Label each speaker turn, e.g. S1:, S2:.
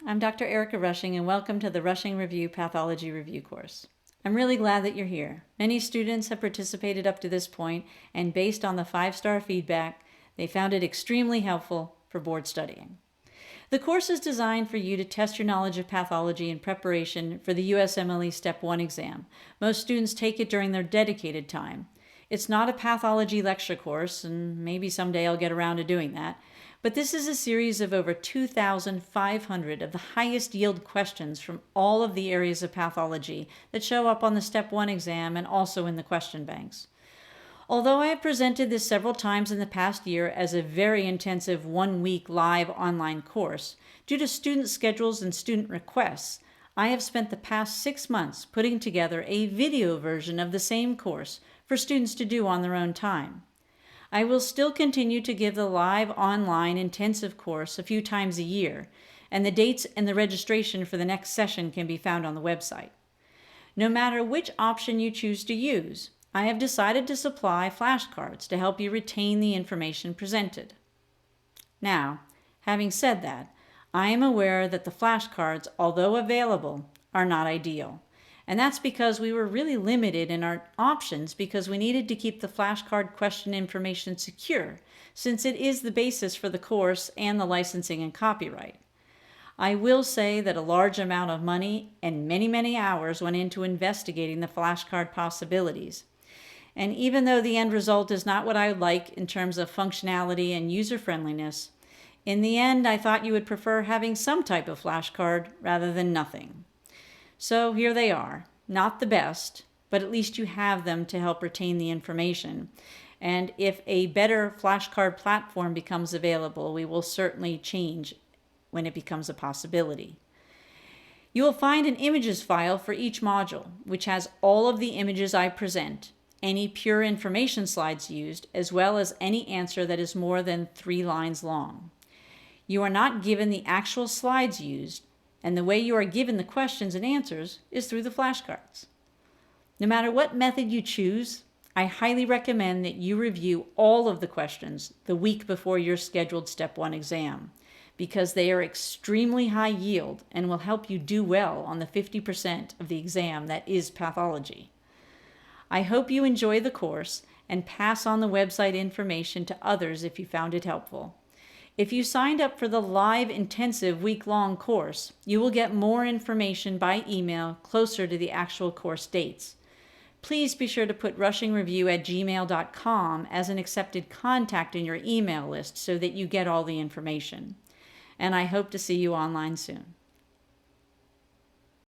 S1: I'm Dr. Erica Rushing, and welcome to the Rushing Review Pathology Review course. I'm really glad that you're here. Many students have participated up to this point, and based on the 5-star feedback, they found it extremely helpful for board studying. The course is designed for you to test your knowledge of pathology in preparation for the USMLE Step 1 exam. Most students take it during their dedicated time. It's not a pathology lecture course, and maybe someday I'll get around to doing that, but this is a series of over 2,500 of the highest yield questions from all of the areas of pathology that show up on the Step 1 exam and also in the question banks. Although I have presented this several times in the past year as a very intensive 1-week live online course, due to student schedules and student requests, I have spent the past 6 months putting together a video version of the same course for students to do on their own time. I will still continue to give the live online intensive course a few times a year, and the dates and the registration for the next session can be found on the website. No matter which option you choose to use, I have decided to supply flashcards to help you retain the information presented. Now, having said that, I am aware that the flashcards, although available, are not ideal. And that's because we were really limited in our options because we needed to keep the flashcard question information secure, since it is the basis for the course and the licensing and copyright. I will say that a large amount of money and many hours went into investigating the flashcard possibilities. And even though the end result is not what I would like in terms of functionality and user-friendliness, in the end I thought you would prefer having some type of flashcard rather than nothing. So here they are. Not the best, but at least you have them to help retain the information. And if a better flashcard platform becomes available, we will certainly change when it becomes a possibility. You will find an images file for each module, which has all of the images I present, any pure information slides used, as well as any answer that is more than 3 lines long. You are not given the actual slides used, and the way you are given the questions and answers is through the flashcards. No matter what method you choose, I highly recommend that you review all of the questions the week before your scheduled Step 1 exam, because they are extremely high yield and will help you do well on the 50% of the exam that is pathology. I hope you enjoy the course and pass on the website information to others if you found it helpful. If you signed up for the live intensive week-long course, you will get more information by email closer to the actual course dates. Please be sure to put rushingreview@gmail.com as an accepted contact in your email list so that you get all the information. And I hope to see you online soon.